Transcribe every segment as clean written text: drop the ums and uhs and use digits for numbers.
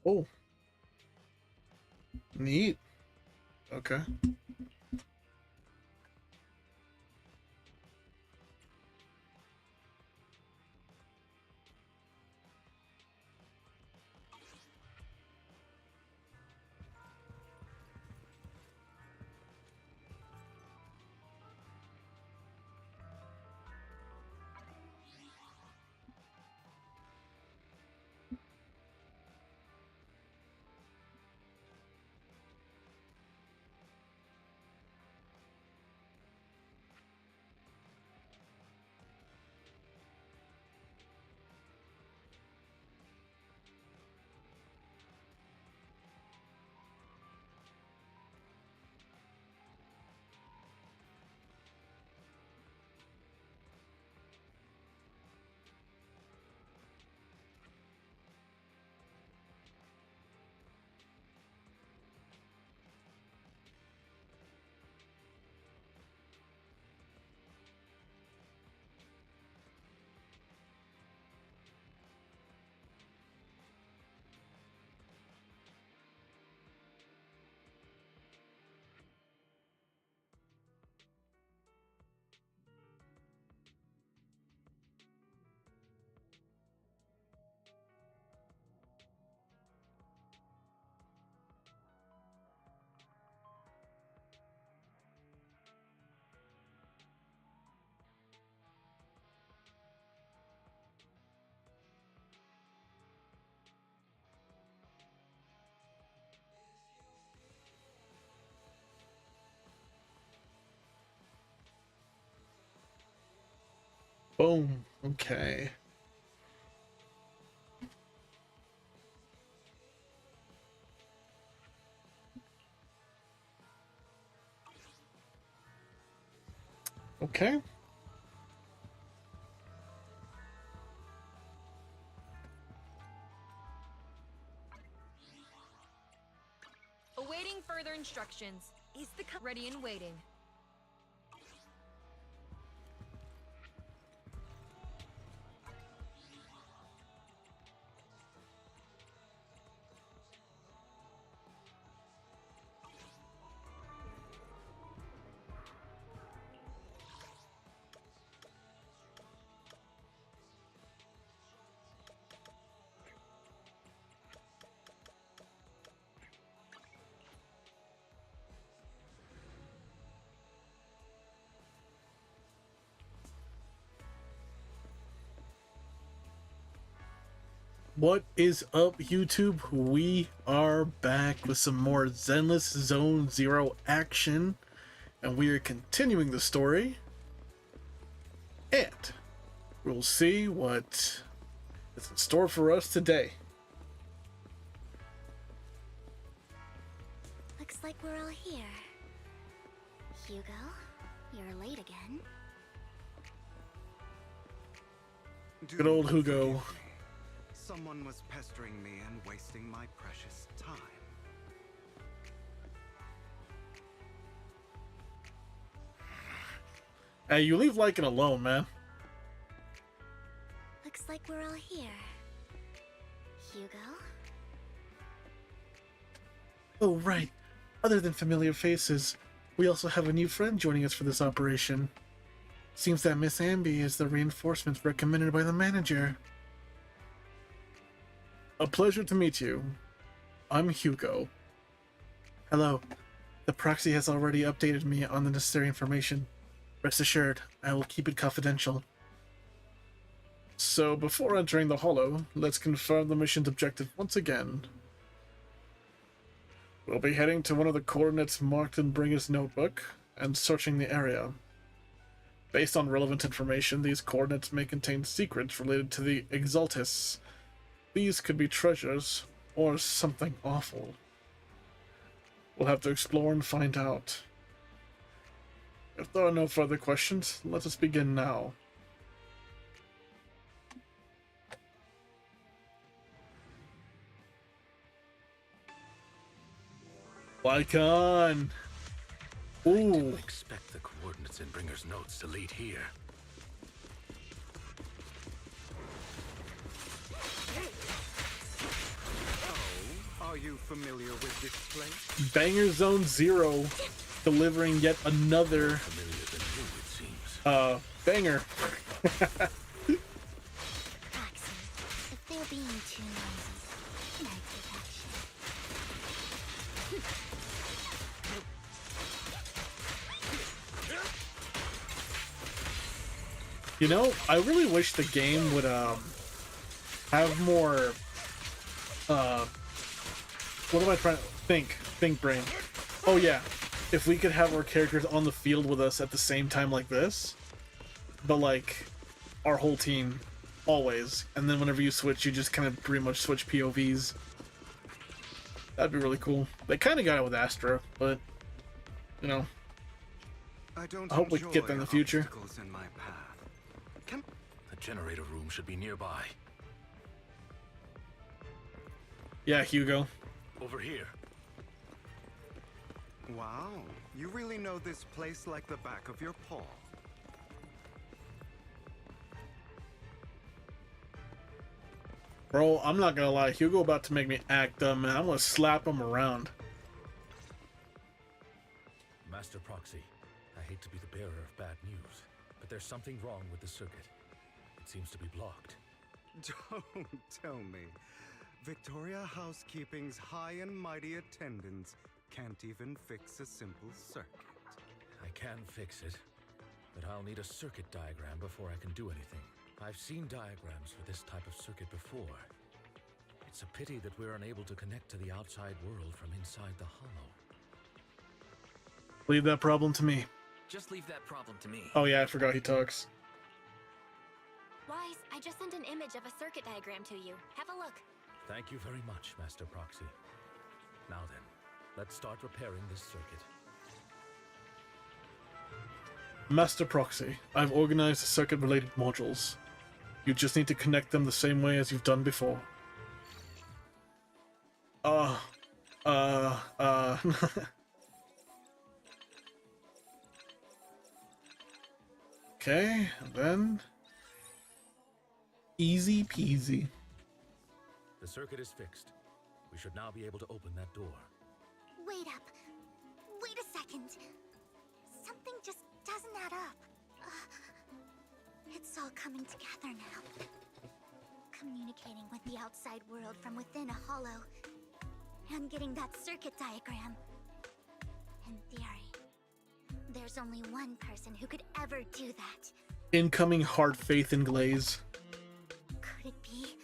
Oh, neat. Okay. Boom. Okay. Okay. Awaiting further instructions. Is the ready and waiting? What is up, YouTube? We are back with some more Zenless Zone Zero action, and we are continuing the story. And we'll see what is in store for us today. Looks like we're all here. Hugo, you're late again. Good old Hugo. Someone was pestering me and wasting my precious time. Hey, you leave Lycan alone, man. Looks like we're all here. Hugo? Oh, right. Other than familiar faces, we also have a new friend joining us for this operation. Seems that Miss Amby is the reinforcement recommended by the manager. A pleasure to meet you. I'm Hugo. Hello. The proxy has already updated me on the necessary information. Rest assured, I will keep it confidential. So, before entering the Hollow, let's confirm the mission's objective once again. We'll be heading to one of the coordinates marked in Bringer's notebook and searching the area. Based on relevant information, these coordinates may contain secrets related to the Exaltis. These could be treasures, or something awful. We'll have to explore and find out. If there are no further questions, let us begin now. Lycan! I Ooh. didn't expect the coordinates in Bringer's notes to lead here. Oh, you familiar with this place? Banger Zone Zero, delivering yet another Familiar than you, it seems. banger. Proxy, if they're being too noisy, can I take action? You know, I really wish the game would have more what am I trying to think brain. Oh yeah, if we could have our characters on the field with us at the same time like this, but like our whole team always, and then whenever you switch, you just kind of pretty much switch POVs. That'd be really cool. They kind of got it with Astra, but you know, I don't I hope we can get that in the future. obstacles in my path. Can The generator room should be nearby. Yeah, Hugo. Over here. Wow, you really know this place like the back of your paw. Bro, I'm not gonna lie, Hugo about to make me act dumb, man. I'm gonna slap him around. Master Proxy, I hate to be the bearer of bad news, but there's something wrong with the circuit. It seems to be blocked. Don't tell me. Victoria Housekeeping's high and mighty attendants can't even fix a simple circuit. I can fix it, but I'll need a circuit diagram before I can do anything. I've seen diagrams for this type of circuit before. It's a pity that we're unable to connect to the outside world from inside the hollow. Leave that problem to me. Just leave that problem to me. Oh yeah, I forgot he talks. Wise, I just sent an image of a circuit diagram to you. Have a look. Thank you very much, Master Proxy. Now then, let's start repairing this circuit. Master Proxy, I've organized the circuit-related modules. You just need to connect them the same way as you've done before. Okay, and then... Easy peasy. The circuit is fixed. We should now be able to open that door. Wait up. Wait a second. Something just doesn't add up. It's all coming together now. Communicating with the outside world from within a hollow. And getting that circuit diagram. In theory, there's only one person who could ever do that. Incoming hard faith in Glaze. Could it be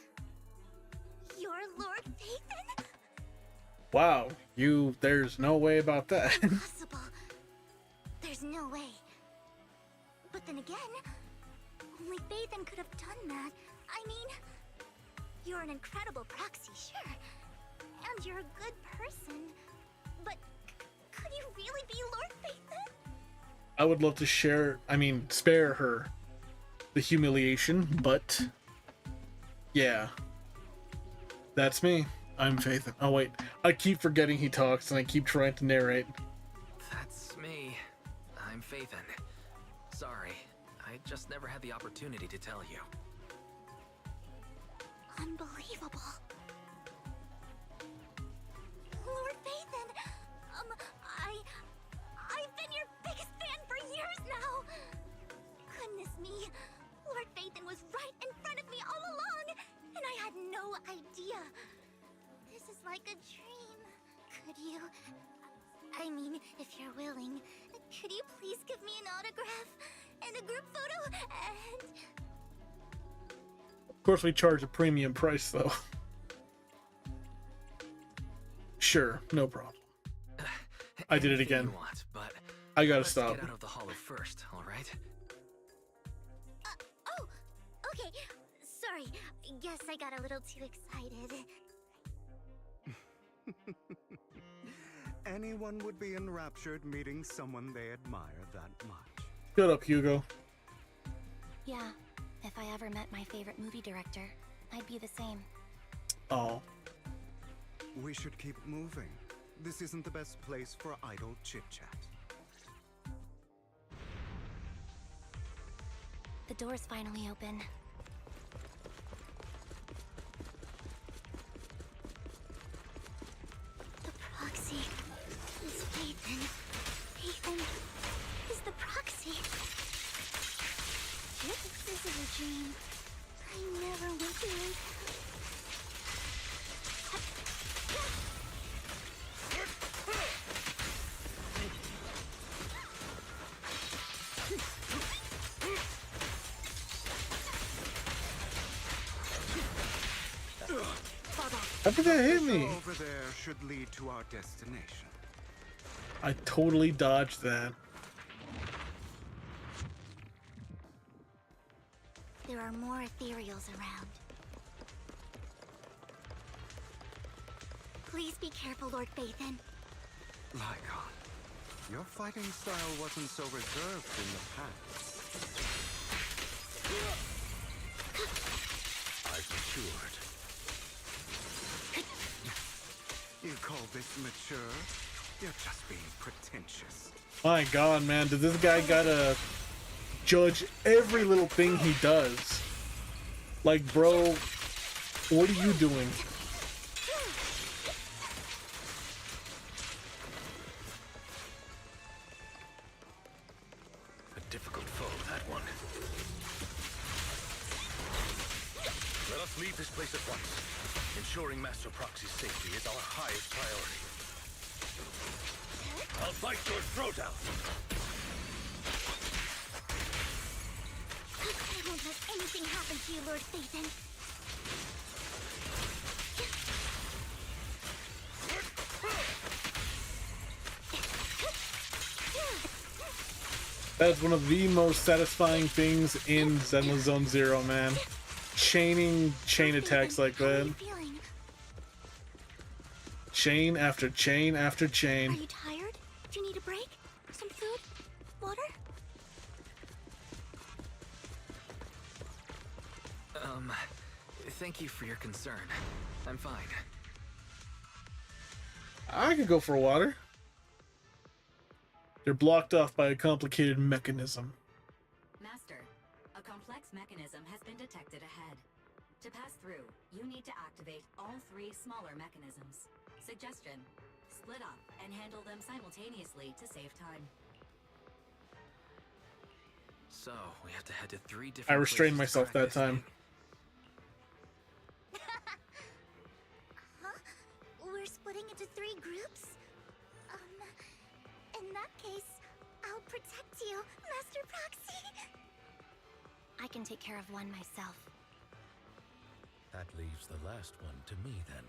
your Lord Phaethon? Wow, there's no way about that. Impossible. There's no way. But then again, only Phaethon could have done that. I mean, you're an incredible proxy, sure. And you're a good person. But could you really be Lord Phaethon? I would love to spare her the humiliation, but yeah. That's me. I'm Phaethon. Oh wait, I keep forgetting he talks and I keep trying to narrate. That's me. I'm Phaethon. Sorry, I just never had the opportunity to tell you. Unbelievable. Lord Phaethon, I've been your biggest fan for years now. Goodness me, Lord Phaethon was right in front of me all along, and I had no idea. This is like a dream. Could you, I mean, if you're willing, could you please give me an autograph and a group photo and... Of course we charge a premium price though. Sure, no problem. I did it Anything again. you want, but I gotta let's stop. get out of the hollow first, all right? Oh, okay. Sorry. Guess I got a little too excited. Anyone would be enraptured meeting someone they admire that much. Shut up, Hugo. Yeah, if I ever met my favorite movie director, I'd be the same. Oh. We should keep moving. This isn't the best place for idle chit-chat. The door's finally open. How did that hit me? Over there should lead to our destination. I totally dodged that. There are more ethereals around. Please be careful, Lord Phaethon. Lycon, your fighting style wasn't so reserved in the past. I've matured. You call this mature? You're just being pretentious. My god, man, did this guy gotta judge every little thing he does? Like, bro, what are you doing? A difficult foe, that one. Let us leave this place at once. Ensuring Master Proxy's safety is our highest priority. I'll bite your throat out! I won't let anything happen to you, Lord Phaethon. That's one of the most satisfying things in Zenless Zone Zero, man. Chaining chain attacks like How are that. you feeling? Chain after chain after Are chain. you tired? Do you need a break? Some food? Water? Thank you for your concern. I'm fine. I could go for water. They're blocked off by a complicated mechanism. Master, a complex mechanism has been detected ahead. To pass through, you need to activate all 3 smaller mechanisms. Suggestion: split up and handle them simultaneously to save time. So, we have to head to 3 different I restrained places to myself crack that this time. thing. Huh? We're splitting into 3 groups? In that case, I'll protect you, Master Proxy. I can take care of one myself. That leaves the last one to me, then.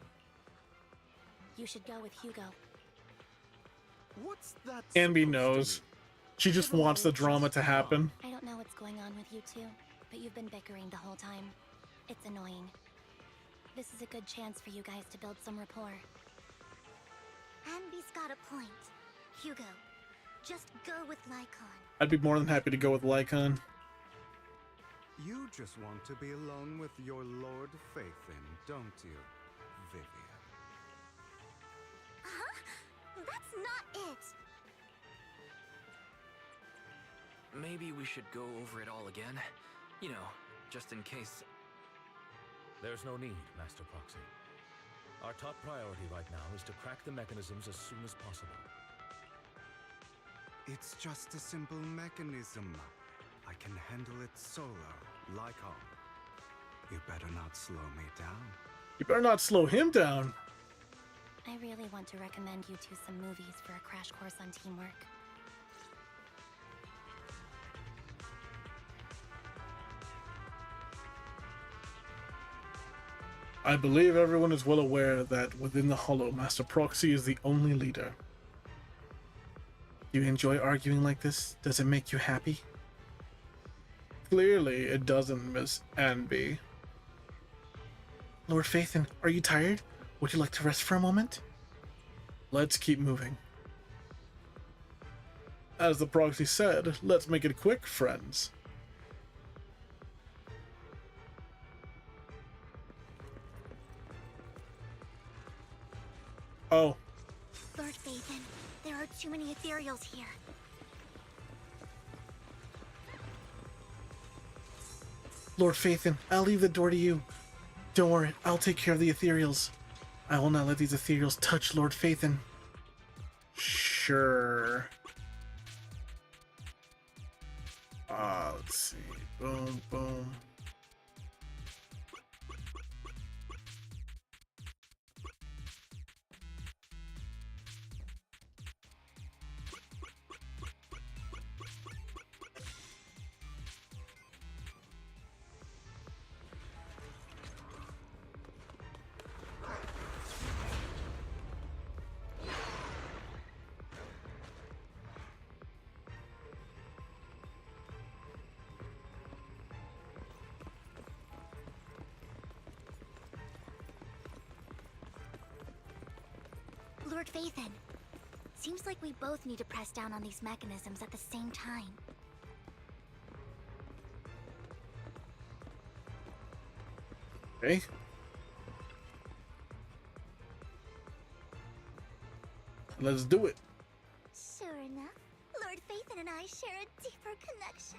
You should go with Hugo. What's that? Anby supposed to knows. mean? She just wants the drama to happen. I don't know what's going on with you two, but you've been bickering the whole time. It's annoying. This is a good chance for you guys to build some rapport. Anby's got a point. Hugo, just go with Lycon. I'd be more than happy to go with Lycon. You just want to be alone with your Lord Phaethon, don't you, Vivian? Huh? That's not it! Maybe we should go over it all again. You know, just in case. There's no need, Master Proxy. Our top priority right now is to crack the mechanisms as soon as possible. It's just a simple mechanism. I can handle it solo, Lycon. You better not slow me down. You better not slow him down. I really want to recommend you two some movies for a crash course on teamwork. I believe everyone is well aware that within the Hollow, Master Proxy is the only leader. You enjoy arguing like this? Does it make you happy? Clearly, it doesn't, Miss Anby. Lord Phaethon, are you tired? Would you like to rest for a moment? Let's keep moving. As the proxy said, let's make it quick, friends. Oh. Lord Phaethon, there are too many ethereals here. Lord Phaethon, I'll leave the door to you. Don't worry, I'll take care of the ethereals. I will not let these ethereals touch Lord Phaethon. Sure. Let's see. Boom, boom. Lord Phaethon. Seems like we both need to press down on these mechanisms at the same time. Okay. Let's do it. Sure enough, Lord Phaethon and I share a deeper connection.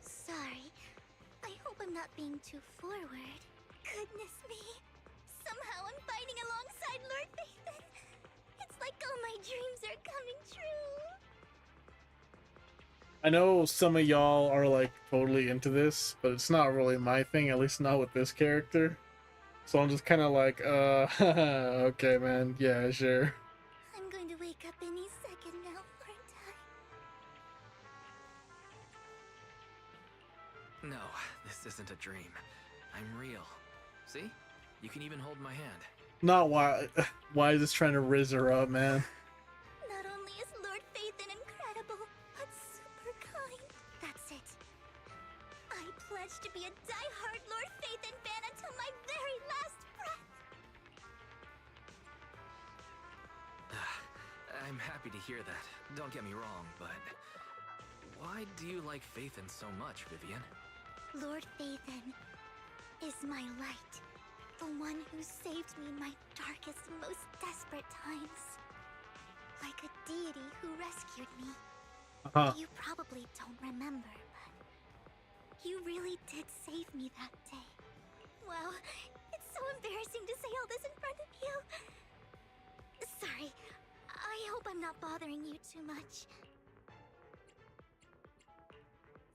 Sorry. I hope I'm not being too forward. Goodness me. Somehow I'm fighting alongside Lord Phaethon. It's like all my dreams are coming true. I know some of y'all are like totally into this, but it's not really my thing, at least not with this character. So I'm just kind of like, okay, man. Yeah, sure. I'm going to wake up any second now, aren't I? No, this isn't a dream. I'm real. See? You can even hold my hand. Not why. Why is this trying to rizz her up, man? Not only is Lord Phaethon incredible, but super kind. That's it. I pledge to be a die-hard Lord Phaethon fan until my very last breath. I'm happy to hear that. Don't get me wrong, but why do you like Phaethon so much, Vivian? Lord Phaethon is my light. The one who saved me in my darkest, most desperate times. Like a deity who rescued me. You probably don't remember, but you really did save me that day. Wow, it's so embarrassing to say all this in front of you. Sorry, I hope I'm not bothering you too much.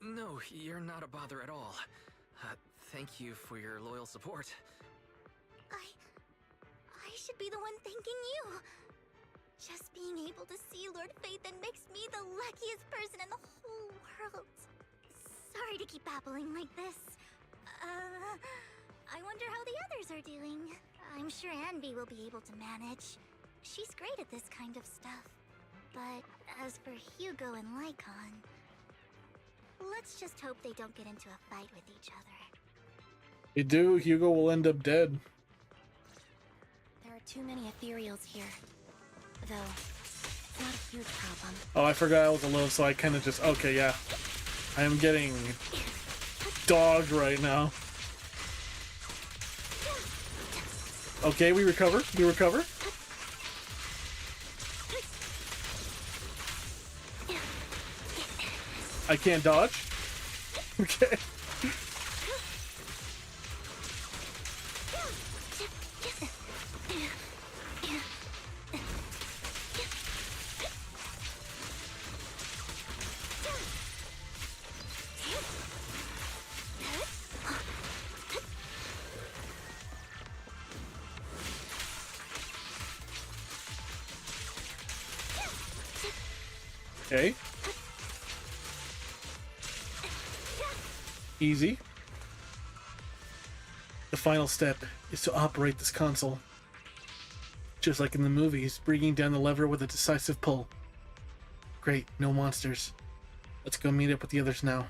No, you're not a bother at all. Thank you for your loyal support. I should be the one thanking you. Just being able to see Lord Phaethon makes me the luckiest person in the whole world. Sorry to keep babbling like this. I wonder how the others are doing. I'm sure Anby will be able to manage. She's great at this kind of stuff. But as for Hugo and Lycon, let's just hope they don't get into a fight with each other. If you do, Hugo will end up dead. There are too many ethereals here. Though, it's not a huge problem. Oh, I forgot I was alone, so I kind of just... Okay, yeah. I am getting dogged right now. Okay, we recover. We recover. I can't dodge. Okay. Okay. Easy. The final step is to operate this console. Just like in the movies, bringing down the lever with a decisive pull. Great, no monsters. Let's go meet up with the others now.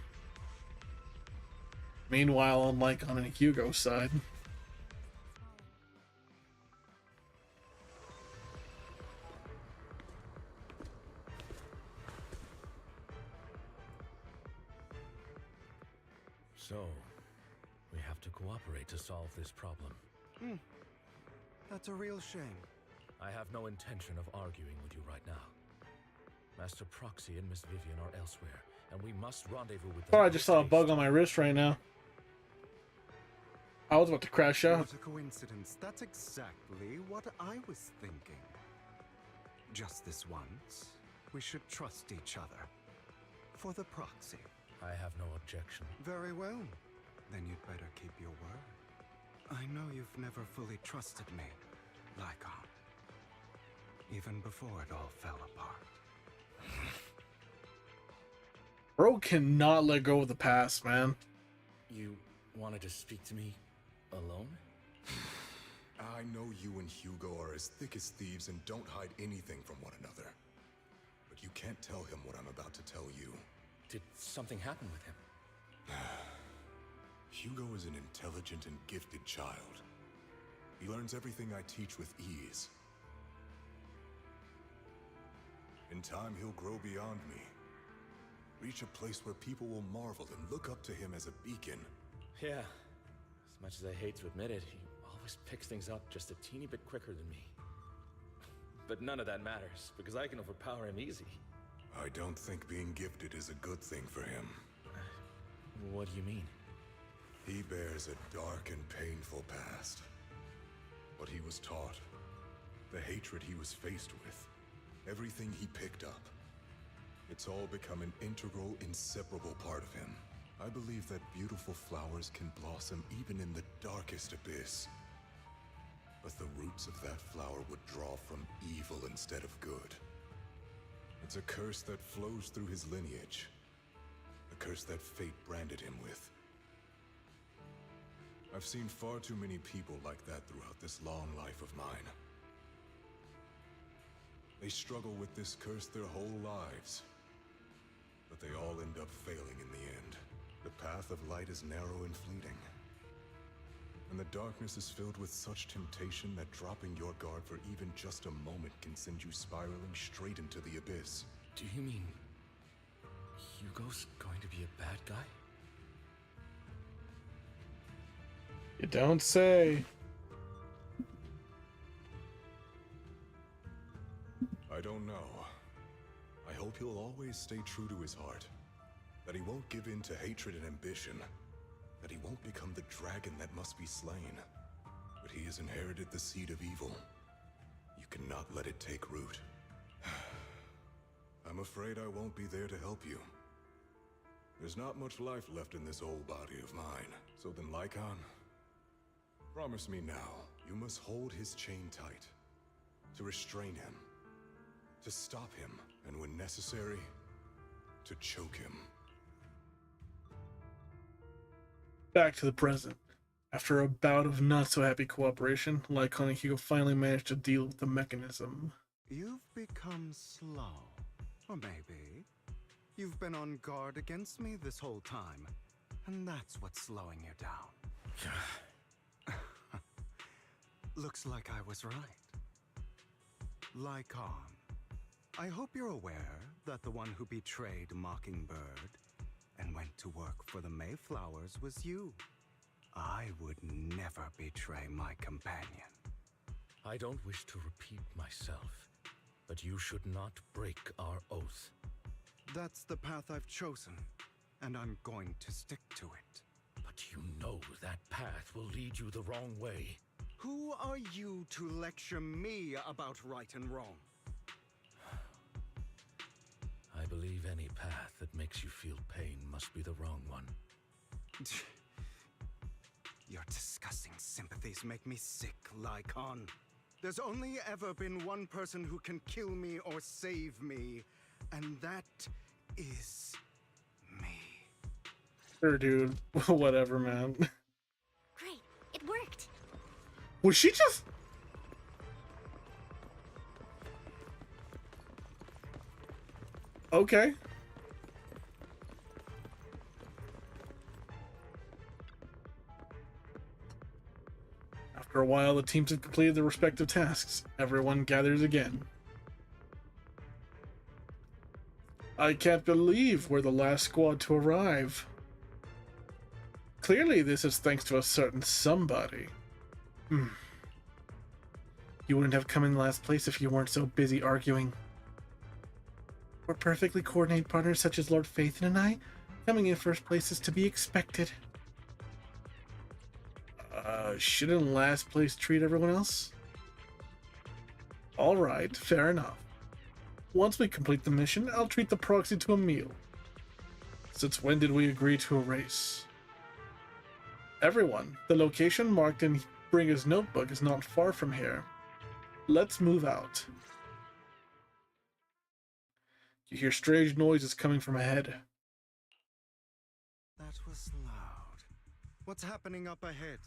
Meanwhile, on Lycon and Hugo's side. So, we have to cooperate to solve this problem. That's a real shame. I have no intention of arguing with you right now. Master Proxy and Miss Vivian are elsewhere, and we must rendezvous with them. Oh, I just saw a bug on my wrist right now. I was about to crash out. What a coincidence. That's exactly what I was thinking. Just this once, we should trust each other. For the proxy. I have no objection. Very well. Then you'd better keep your word. I know you've never fully trusted me, Lycon. Even before it all fell apart. Bro cannot let go of the past, man. You wanted to speak to me alone? I know you and Hugo are as thick as thieves and don't hide anything from one another. But you can't tell him what I'm about to tell you. Did something happen with him? Hugo is an intelligent and gifted child. He learns everything I teach with ease. In time, he'll grow beyond me. Reach a place where people will marvel and look up to him as a beacon. Yeah. As much as I hate to admit it, he always picks things up just a teeny bit quicker than me. But none of that matters, because I can overpower him easy. I don't think being gifted is a good thing for him. What do you mean? He bears a dark and painful past. What he was taught, the hatred he was faced with, everything he picked up. It's all become an integral, inseparable part of him. I believe that beautiful flowers can blossom even in the darkest abyss. But the roots of that flower would draw from evil instead of good. It's a curse that flows through his lineage. A curse that fate branded him with. I've seen far too many people like that throughout this long life of mine. They struggle with this curse their whole lives. But they all end up failing in the end. The path of light is narrow and fleeting. And the darkness is filled with such temptation that dropping your guard for even just a moment can send you spiraling straight into the abyss. Do you mean Hugo's going to be a bad guy? You don't say. I don't know. I hope he'll always stay true to his heart. That he won't give in to hatred and ambition. That he won't become the dragon that must be slain. But he has inherited the seed of evil. You cannot let it take root. I'm afraid I won't be there to help you. There's not much life left in this old body of mine. So then, Lycon, promise me now, you must hold his chain tight. To restrain him. To stop him. And when necessary, to choke him. Back to the present. After a bout of not-so-happy cooperation, Lycon and Hugo finally managed to deal with the mechanism. You've become slow. Or maybe you've been on guard against me this whole time, and that's what's slowing you down. Looks like I was right. Lycon, I hope you're aware that the one who betrayed Mockingbird and went to work for the Mayflowers was you. I would never betray my companion. I don't wish to repeat myself, but you should not break our oath. That's the path I've chosen, and I'm going to stick to it. But you know that path will lead you the wrong way. Who are you to lecture me about right and wrong? I believe any path that makes you feel pain must be the wrong one. Your disgusting sympathies make me sick, Lycon. There's only ever been one person who can kill me or save me, and that is me. Sure, dude. Whatever, man. Great, it worked. Was she just... Okay. After a while, the teams have completed their respective tasks. Everyone gathers again. I can't believe we're the last squad to arrive. Clearly, this is thanks to a certain somebody. You wouldn't have come in last place if you weren't so busy arguing. For perfectly coordinated partners such as Lord Phaethon and I, coming in first place is to be expected. Shouldn't last place treat everyone else? Alright, fair enough. Once we complete the mission, I'll treat the proxy to a meal. Since when did we agree to a race? Everyone, the location marked in Bringer's notebook is not far from here. Let's move out. You hear strange noises coming from ahead. That was loud. What's happening up ahead?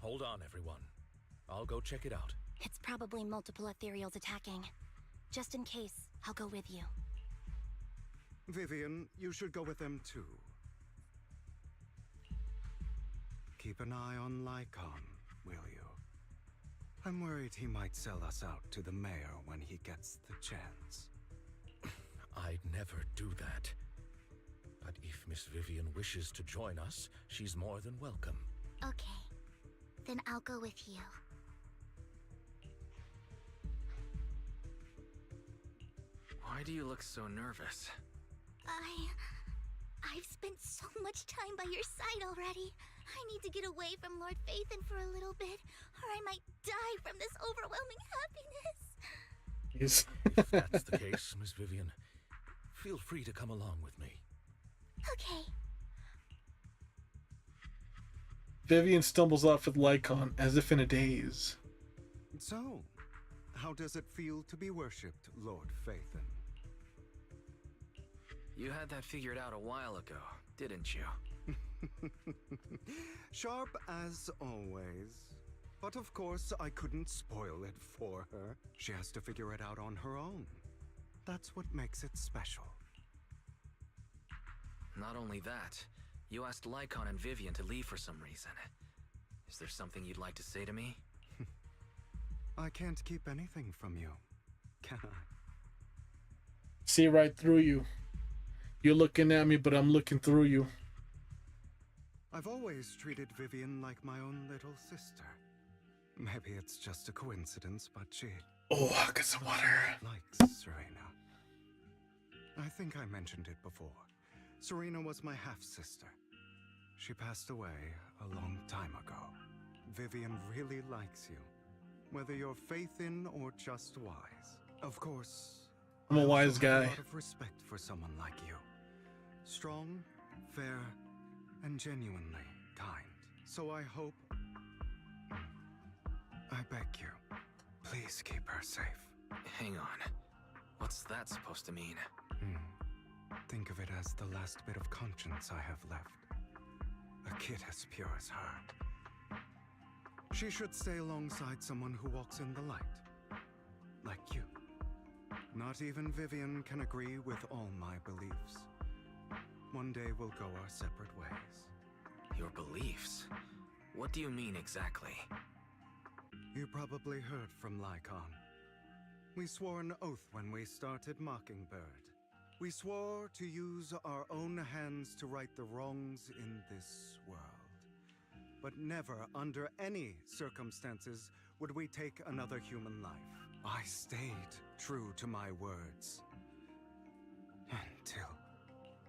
Hold on, everyone. I'll go check it out. It's probably multiple ethereals attacking. Just in case, I'll go with you. Vivian, you should go with them too. Keep an eye on Lycon, will you? I'm worried he might sell us out to the mayor when he gets the chance. I'd never do that. But if Miss Vivian wishes to join us, she's more than welcome. Okay. Then I'll go with you. Why do you look so nervous? I've spent so much time by your side already. I need to get away from Lord Phaethon for a little bit, or I might die from this overwhelming happiness. If that's the case, Miss Vivian, feel free to come along with me. Okay. Vivian stumbles off with Lycon as if in a daze. So, how does it feel to be worshipped, Lord Phaethon? You had that figured out a while ago, didn't you? Sharp as always. But of course, I couldn't spoil it for her. She has to figure it out on her own. That's what makes it special. Not only that, you asked Lycon and Vivian to leave for some reason. Is there something you'd like to say to me? I can't keep anything from you, can I? See right through you. You're looking at me, but I'm looking through you. I've always treated Vivian like my own little sister. Maybe it's just a coincidence, but she Oh, I'll get some water. likes Serena. I think I mentioned it before. Serena was my half-sister. She passed away a long time ago. Vivian really likes you, whether you're faith-in or just wise. Of course, I'm a I also wise have guy. a lot of respect for someone like you. Strong, fair, and genuinely kind. So I hope... I beg you, please keep her safe. Hang on. What's that supposed to mean? Think of it as the last bit of conscience I have left. A kid as pure as her. She should stay alongside someone who walks in the light. Like you. Not even Vivian can agree with all my beliefs. One day we'll go our separate ways. Your beliefs? What do you mean exactly? You probably heard from Lycon. We swore an oath when we started Mockingbird. We swore to use our own hands to right the wrongs in this world. But never, under any circumstances, would we take another human life. I stayed true to my words. Until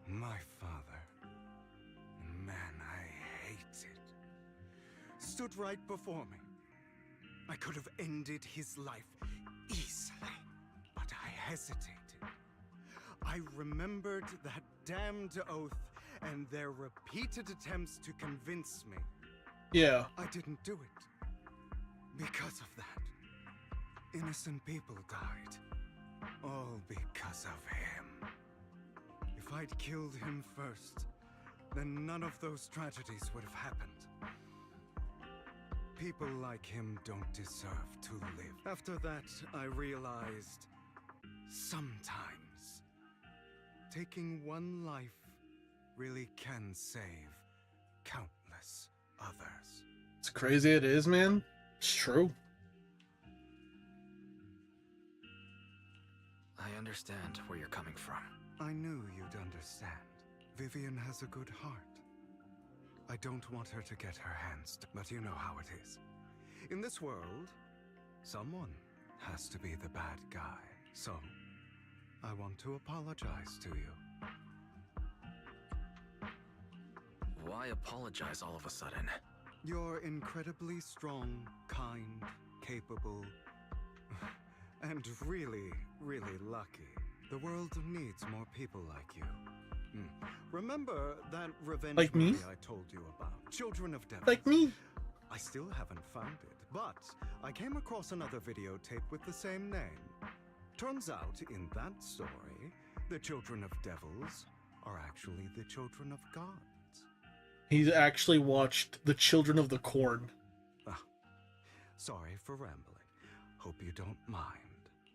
my father, the man I hated, stood right before me. I could have ended his life easily, but I hesitated. I remembered that damned oath and their repeated attempts to convince me. Yeah. I didn't do it. Because of that, innocent people died. All because of him. If I'd killed him first, then none of those tragedies would have happened. People like him don't deserve to live. After that, I realized sometimes taking one life really can save countless others. It's crazy it is, man. It's true. I understand where you're coming from. I knew you'd understand. Vivian has a good heart. I don't want her to get her hands, but you know how it is. In this world, someone has to be the bad guy. So, I want to apologize to you. Why apologize all of a sudden? You're incredibly strong, kind, capable, and really, really lucky. The world needs more people like you. Remember that revenge Like me? movie I told you about? Children of Devils. Like me. I still haven't found it, but I came across another videotape with the same name. Turns out, in that story, the children of devils are actually the children of gods. He's actually watched The Children of the Corn. Sorry for rambling. Hope you don't mind.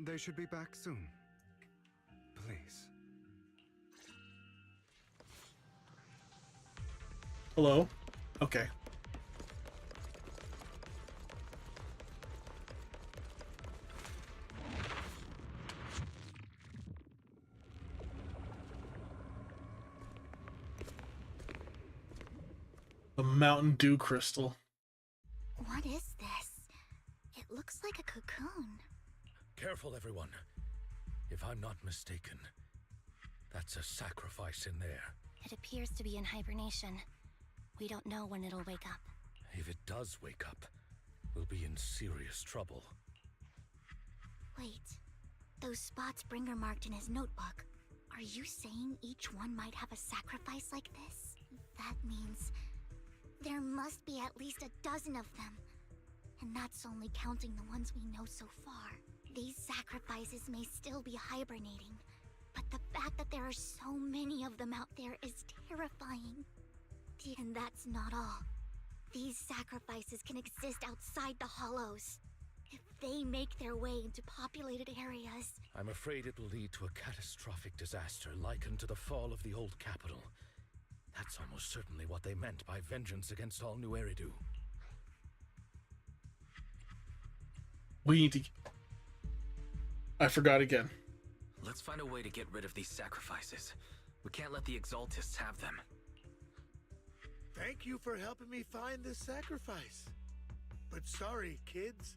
They should be back soon. Please. Hello? Okay. A Mountain Dew crystal. What is this? It looks like a cocoon. Careful, everyone. If I'm not mistaken, that's a sacrifice in there. It appears to be in hibernation. We don't know when it'll wake up. If it does wake up, we'll be in serious trouble. Wait. Those spots Bringer marked in his notebook. Are you saying each one might have a sacrifice like this? That means there must be at least a dozen of them. And that's only counting the ones we know so far. These sacrifices may still be hibernating, but the fact that there are so many of them out there is terrifying. And that's not all. These sacrifices can exist outside the hollows. If they make their way into populated areas... I'm afraid it will lead to a catastrophic disaster likened to the fall of the old capital. That's almost certainly what they meant by vengeance against all New Eridu. We need to... I forgot again. Let's find a way to get rid of these sacrifices. We can't let the Exaltists have them. Thank you for helping me find this sacrifice. But sorry, kids.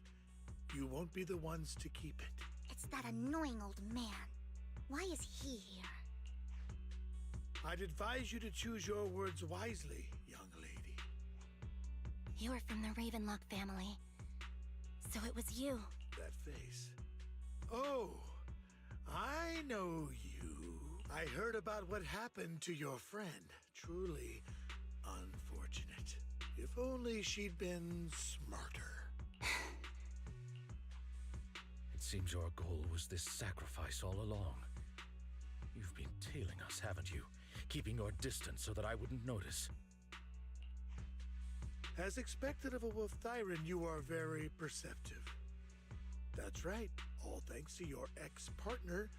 You won't be the ones to keep it. It's that annoying old man. Why is he here? I'd advise you to choose your words wisely, young lady. You are from the Ravenlock family. So it was you. That face. Oh, I know you. I heard about what happened to your friend. Truly unfortunate. If only she'd been smarter. It seems your goal was this sacrifice all along. You've been tailing us, haven't you? Keeping your distance so that I wouldn't notice. As expected of a Wolf Thyran, you are very perceptive. That's right. All thanks to your ex-partner,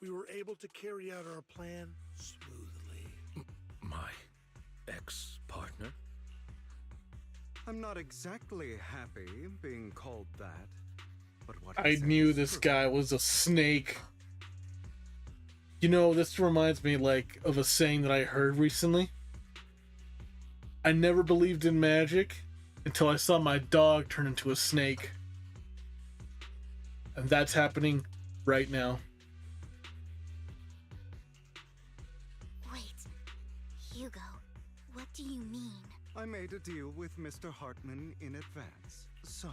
we were able to carry out our plan smoothly. My ex-partner? I'm not exactly happy being called that, but what I knew this guy was a snake. You know, this reminds me like of a saying that I heard recently. I never believed in magic until I saw my dog turn into a snake. And that's happening right now. Wait, Hugo, what do you mean? I made a deal with Mr. Hartman in advance. So,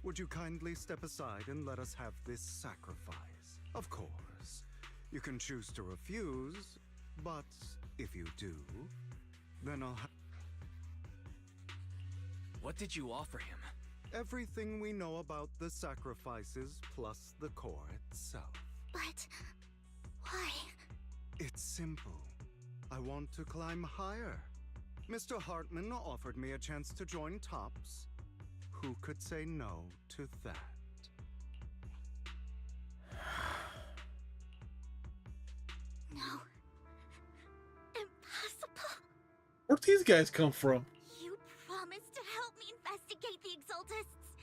would you kindly step aside and let us have this sacrifice? Of course, you can choose to refuse, but if you do, then I'll have... What did you offer him? everything we know about the sacrifices plus the core itself. But... why? It's simple. I want to climb higher. Mr. Hartman offered me a chance to join TOPS. Who could say no to that? No. Impossible. Where'd these guys come from? You promised to help me investigate the Exaltists.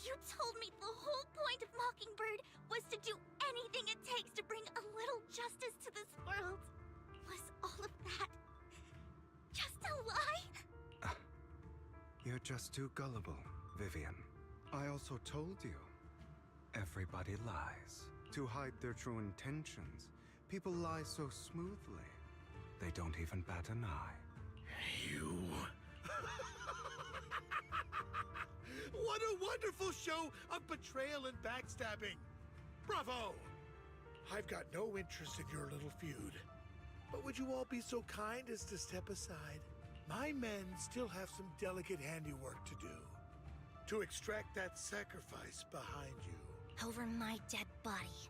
You told me the whole point of Mockingbird was to do anything it takes to bring a little justice to this world. Was all of that just a lie? You're just too gullible, Vivian. I also told you, everybody lies. To hide their true intentions, people lie so smoothly, they don't even bat an eye. You... What a wonderful show of betrayal and backstabbing! Bravo! I've got no interest in your little feud. But would you all be so kind as to step aside? My men still have some delicate handiwork to do. To extract that sacrifice behind you. Over my dead body.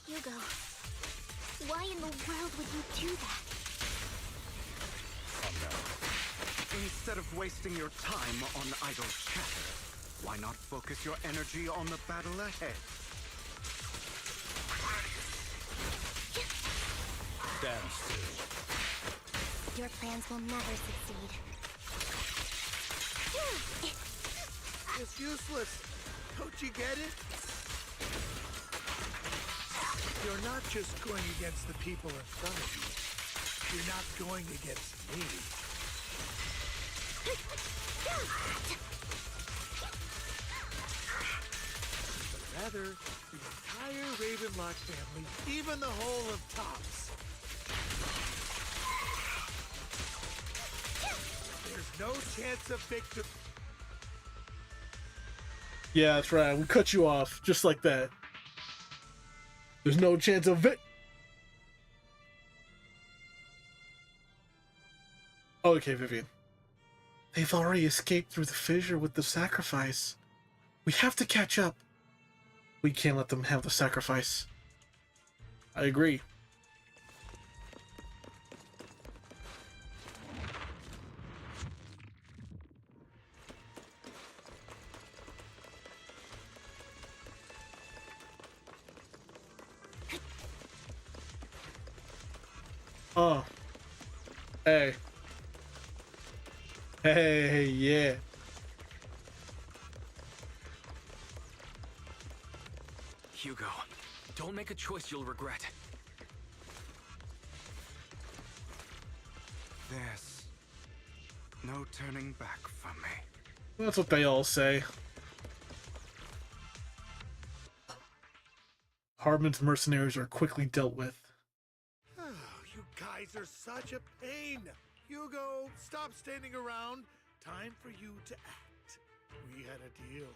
Hugo, why in the world would you do that? Calm down. Instead of wasting your time on idle chatter, why not focus your energy on the battle ahead? Stand still. Your plans will never succeed. It's useless. Don't you get it? You're not just going against the people in front of you. You're not going against me. Rather, the entire Ravenlock family, even the whole of Tops. There's no chance of victory. Yeah, that's right. We cut you off just like that. There's no chance of it. Okay, Vivian. They've already escaped through the fissure with the sacrifice. We have to catch up. We can't let them have the sacrifice. I agree. Oh. Hey. Hey, yeah. Hugo, don't make a choice you'll regret. There's no turning back from me. That's what they all say. Hardman's mercenaries are quickly dealt with. Oh, you guys are such a pain. Hugo, stop standing around. Time for you to act. We had a deal.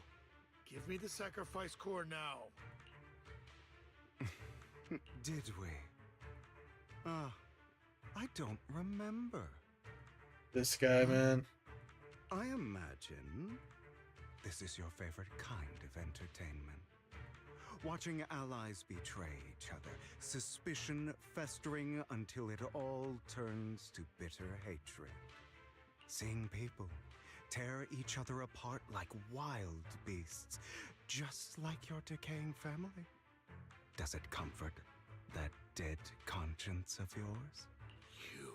Give me the sacrifice core now. Did we? I don't remember. This guy, man. I imagine this is your favorite kind of entertainment. Watching allies betray each other, suspicion festering until it all turns to bitter hatred. Seeing people tear each other apart like wild beasts, just like your decaying family. Does it comfort that dead conscience of yours? You.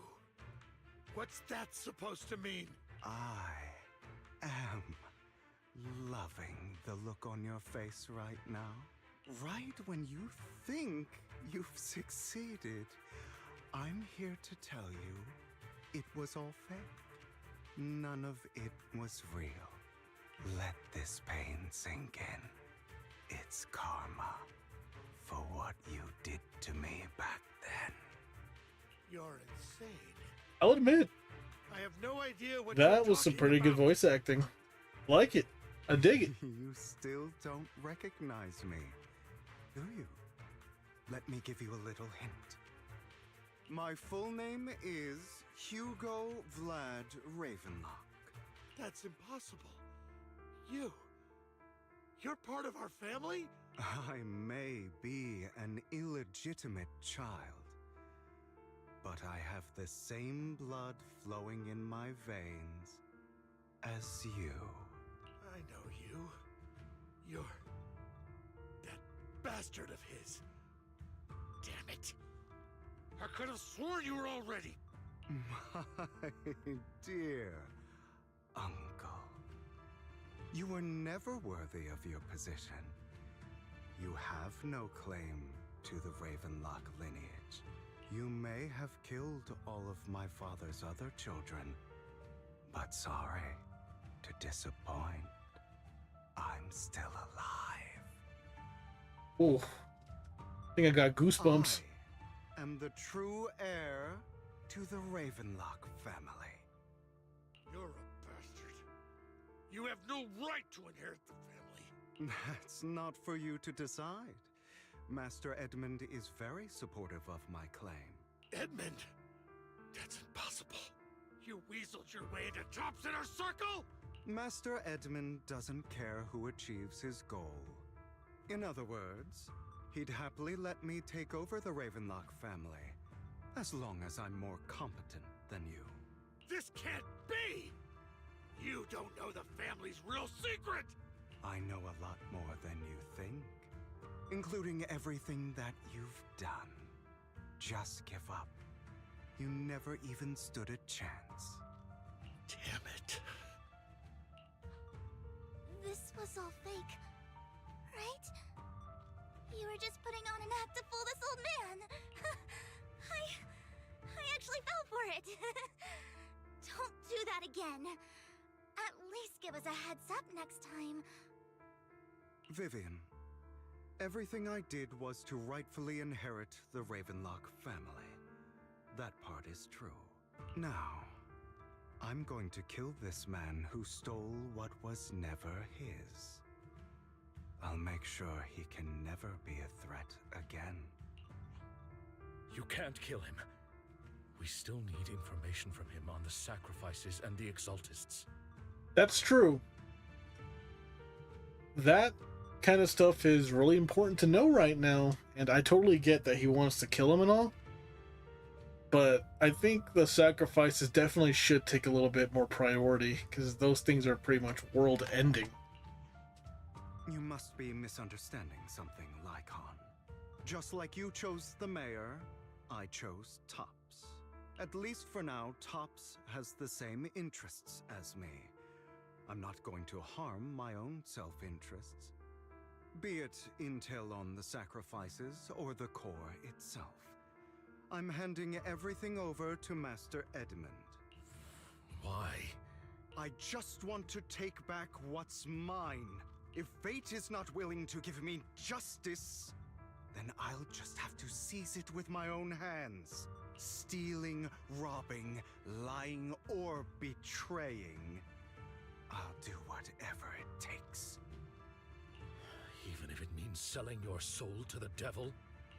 What's that supposed to mean? I am loving the look on your face right now. Right when you think you've succeeded, I'm here to tell you it was all fake. None of it was real. Let this pain sink in. It's karma for what you did to me back then. You're insane. I'll admit, I have no idea what that you're was some talking pretty good about. voice acting. Like it. I dig it. You still don't recognize me, do you? Let me give you a little hint. My full name is Hugo Vlad Ravenlock. That's impossible. You're part of our family? I may be an illegitimate child, but I have the same blood flowing in my veins as you. I know you. You're that bastard of his. Damn it. I could have sworn you were already. My dear uncle, you were never worthy of your position. You have no claim to the Ravenlock lineage. You may have killed all of my father's other children, but sorry to disappoint. I'm still alive. Ooh. I think I got goosebumps. I am the true heir to the Ravenlock family. You're a bastard. You have no right to inherit the family. That's not for you to decide. Master Edmund is very supportive of my claim. Edmund? That's impossible. You weaseled your way into Tops Inner Circle? Master Edmund doesn't care who achieves his goal. In other words, he'd happily let me take over the Ravenlock family, as long as I'm more competent than you. This can't be! You don't know the family's real secret! I know a lot more than you think, including everything that you've done. Just give up. You never even stood a chance. Damn it. This was all fake, right? You were just putting on an act to fool this old man. I actually fell for it. Don't do that again. At least give us a heads up next time. Vivian, everything I did was to rightfully inherit the Ravenlock family. That part is true. Now, I'm going to kill this man who stole what was never his. I'll make sure he can never be a threat again. You can't kill him. We still need information from him on the sacrifices and the Exaltists. That's true. That kind of stuff is really important to know right now, and I totally get that he wants to kill him and all. But I think the sacrifices definitely should take a little bit more priority, because those things are pretty much world-ending. You must be misunderstanding something, Lycon. Just like you chose the mayor, I chose Tops. At least for now, Tops has the same interests as me. I'm not going to harm my own self-interests. Be it intel on the sacrifices or the core itself. I'm handing everything over to Master Edmund. Why? I just want to take back what's mine. If fate is not willing to give me justice, then I'll just have to seize it with my own hands. Stealing, robbing, lying, or betraying. I'll do whatever it takes. Even if it means selling your soul to the devil?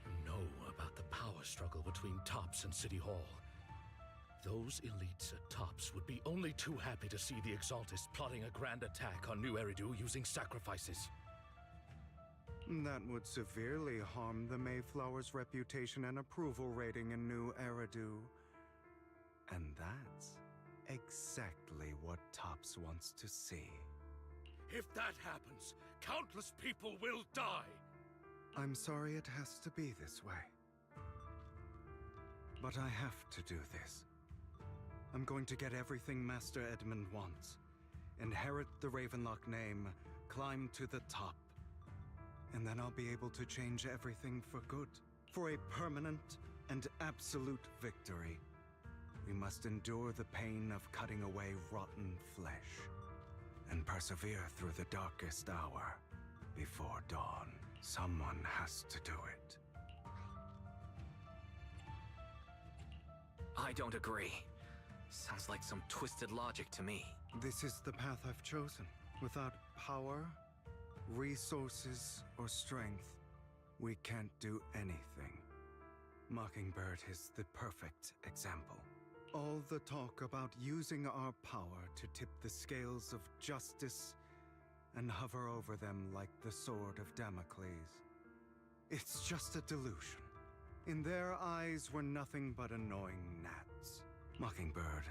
You know about the power struggle between Tops and City Hall. Those elites at Tops would be only too happy to see the Exaltists plotting a grand attack on New Eridu using sacrifices. That would severely harm the Mayflower's reputation and approval rating in New Eridu. And that's exactly what Tops wants to see. If that happens, countless people will die! I'm sorry it has to be this way. But I have to do this. I'm going to get everything Master Edmund wants. Inherit the Ravenlock name, climb to the top. And then I'll be able to change everything for good. For a permanent and absolute victory. We must endure the pain of cutting away rotten flesh. And persevere through the darkest hour before dawn. Someone has to do it. I don't agree. Sounds like some twisted logic to me. This is the path I've chosen. Without power, resources, or strength, we can't do anything. Mockingbird is the perfect example. All the talk about using our power to tip the scales of justice and hover over them like the sword of Damocles. It's just a delusion. In their eyes, we're nothing but annoying gnats. Mockingbird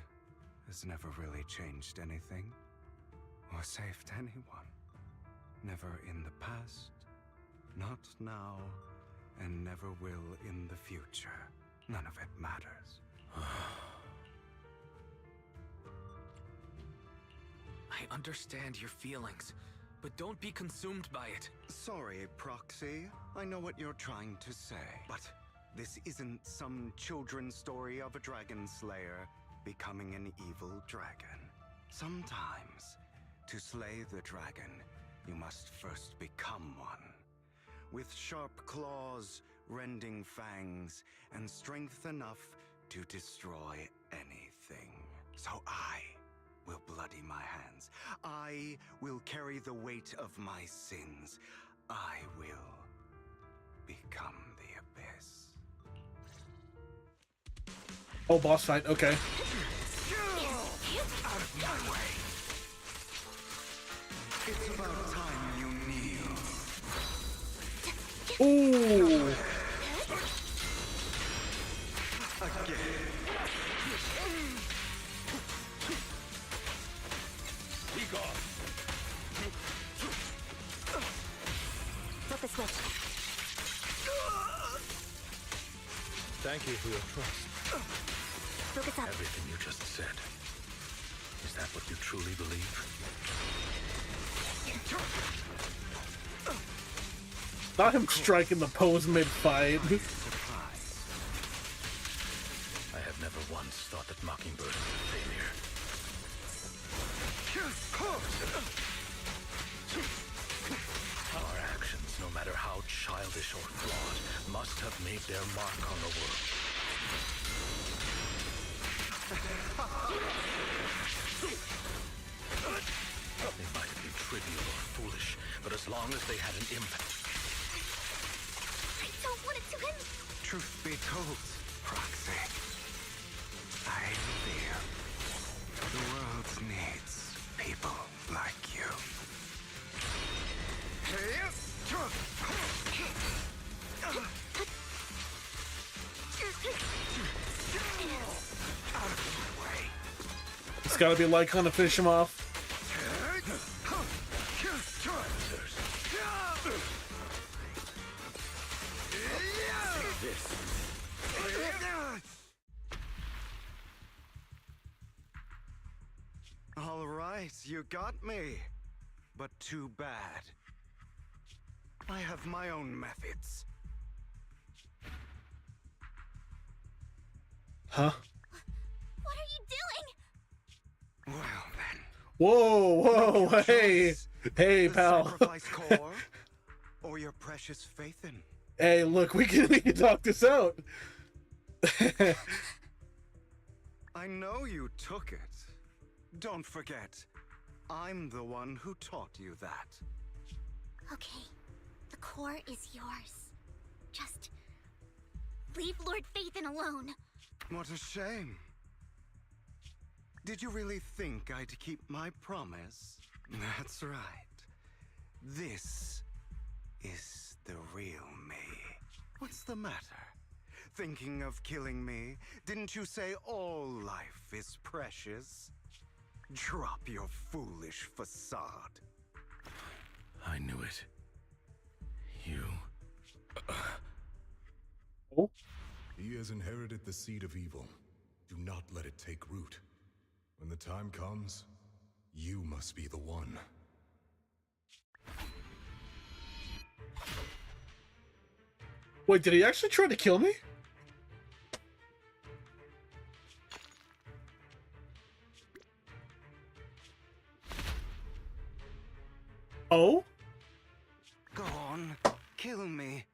has never really changed anything or saved anyone. Never in the past, not now, and never will in the future. None of it matters. I understand your feelings, but don't be consumed by it. Sorry, Proxy. I know what you're trying to say, but this isn't some children's story of a dragon slayer becoming an evil dragon. Sometimes, to slay the dragon, you must first become one. With sharp claws, rending fangs, and strength enough to destroy anything. So I will bloody my hands. I will carry the weight of my sins. I will become the abyss. Oh, boss fight, okay. Out of my way! It's about time you kneel. Ooh! Again. Be gone! Flip a switch. Thank you for your trust. Focus up. Everything you just said. Is that what you truly believe? Not him striking the pose mid-fight. I have never once thought that Mockingbird was a failure. Our actions, no matter how childish or flawed, must have made their mark on the world. They might have been trivial or foolish, but as long as they had an impact. I don't want it to end. Truth be told, Proxy, I fear the world needs people like you. Out of the way. It's gotta be Lycon to finish him off. All right, you got me. But too bad. I have my own methods. Huh? What are you doing? Well then. Whoa, hey. Choice. Hey, The pal. sacrifice core, or your precious faith in. Hey, look, we can talk this out. I know you took it. Don't forget, I'm the one who taught you that. Okay, the core is yours. Just leave Lord Phaethon alone. What a shame. Did you really think I'd keep my promise? That's right. This is the real me. What's the matter? Thinking of killing me? Didn't you say all life is precious? Drop your foolish facade. I knew it. You... Oh. He has inherited the seed of evil. Do not let it take root. When the time comes, you must be the one. Wait, did he actually try to kill me? Oh? Go on, kill me.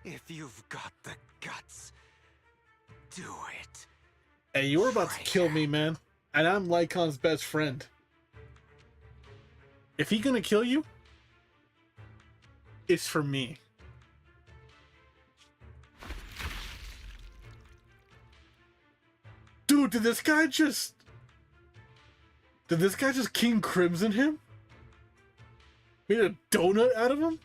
If you've got the guts, do it. Hey, you were about to kill me, man. And I'm Lycon's best friend. If he gonna kill you, it's for me. Dude, did this guy just King Crimson him? Made a donut out of him?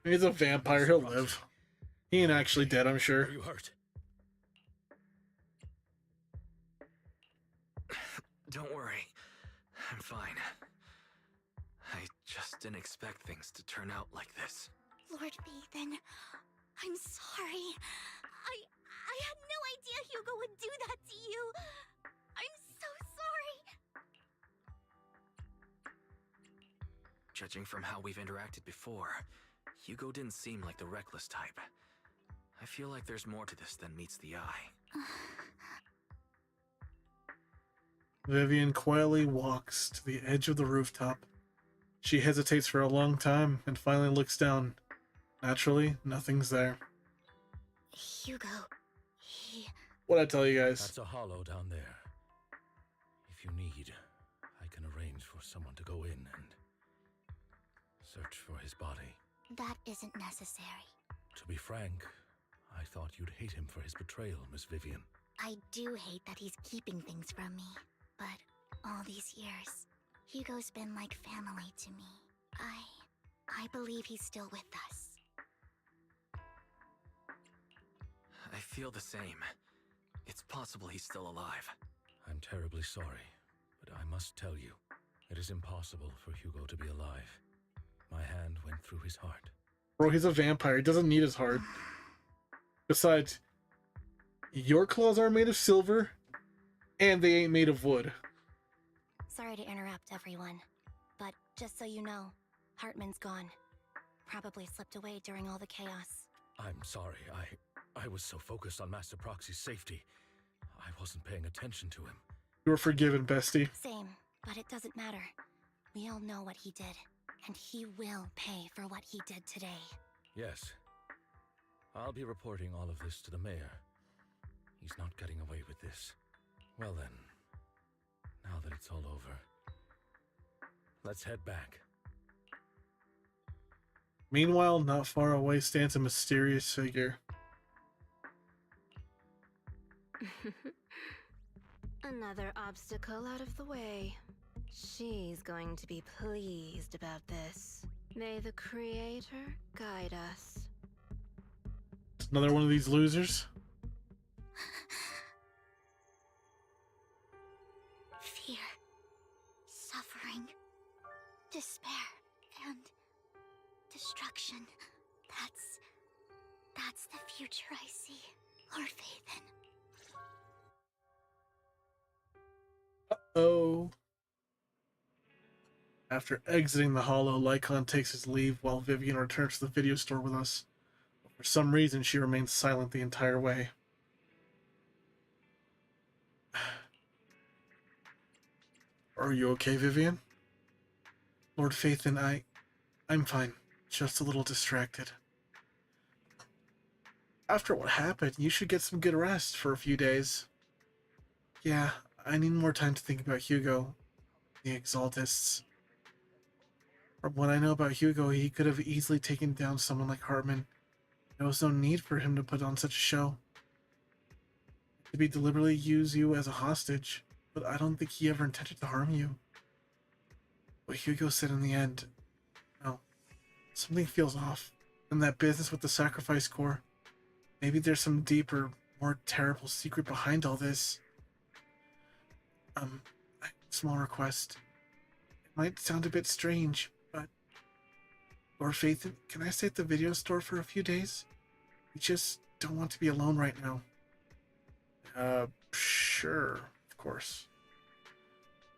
He's a vampire, he'll live. He ain't actually dead, I'm sure. Are you hurt? Don't worry. I'm fine. I just didn't expect things to turn out like this. Lord Phaethon, I'm sorry. I had no idea Hugo would do that to you. I'm so sorry. Judging from how we've interacted before, Hugo didn't seem like the reckless type. I feel like there's more to this than meets the eye. Vivian quietly walks to the edge of the rooftop. She hesitates for a long time and finally looks down. Naturally, nothing's there. Hugo, he... What'd I tell you guys? That's a hollow down there. If you need, I can arrange for someone to go in and search for his body. That isn't necessary. To be frank, I thought you'd hate him for his betrayal, Miss Vivian. I do hate that he's keeping things from me. But all these years, Hugo's been like family to me. I believe he's still with us. I feel the same. It's possible he's still alive. I'm terribly sorry, but I must tell you, it is impossible for Hugo to be alive. My hand went through his heart. Bro, he's a vampire. He doesn't need his heart. Besides, your claws are made of silver. And they ain't made of wood. Sorry to interrupt, everyone. But just so you know, Hartman's gone. Probably slipped away during all the chaos. I'm sorry. I was so focused on Master Proxy's safety. I wasn't paying attention to him. You were forgiven, bestie. Same, but it doesn't matter. We all know what he did, and he will pay for what he did today. Yes. I'll be reporting all of this to the mayor. He's not getting away with this. Well then, now that it's all over, let's head back. Meanwhile, not far away stands a mysterious figure. Another obstacle out of the way. She's going to be pleased about this. May the Creator guide us. It's another one of these losers. Fear, suffering, despair, and destruction. That's the future I see, Lord Phaethon. Uh-oh. After exiting the hollow, Lycon takes his leave while Vivian returns to the video store with us. For some reason, she remains silent the entire way. Are you okay, Vivian? Lord Phaethon, I'm fine. Just a little distracted. After what happened, you should get some good rest for a few days. Yeah, I need more time to think about Hugo. The Exaltists. From what I know about Hugo, he could have easily taken down someone like Hartman. There was no need for him to put on such a show. Maybe deliberately use you as a hostage, but I don't think he ever intended to harm you. What Hugo said in the end, no, something feels off. And that business with the Sacrifice Corps, maybe there's some deeper, more terrible secret behind all this. Small request. It might sound a bit strange, but Lord Phaethon, can I stay at the video store for a few days? We just don't want to be alone right now. Sure, of course.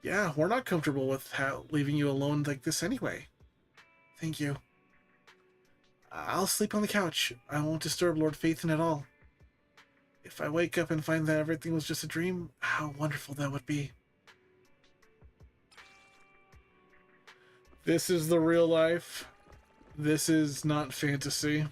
Yeah, we're not comfortable with leaving you alone like this anyway. Thank you. I'll sleep on the couch. I won't disturb Lord Phaethon at all. If I wake up and find that everything was just a dream, how wonderful that would be. This is the real life. This is not fantasy.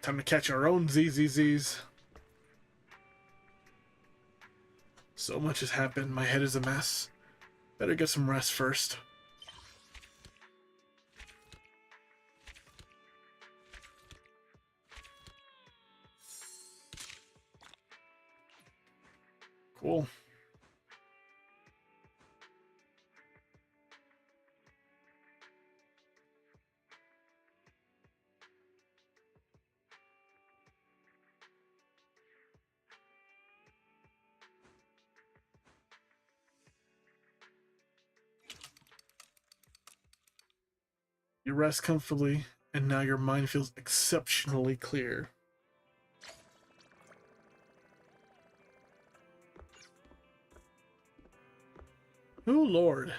Time to catch our own ZZZs. So much has happened, my head is a mess. Better get some rest first. Cool. You rest comfortably, and now your mind feels exceptionally clear. Oh, Lord.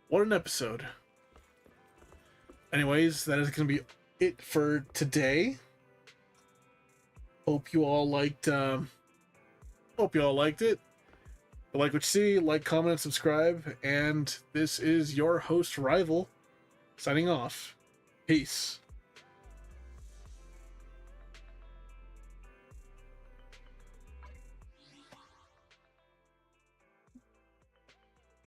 What an episode. Anyways, that is going to be it for today. Hope you all liked it. If you like what you see, like, comment, and subscribe. And this is your host, Rival, signing off. Peace.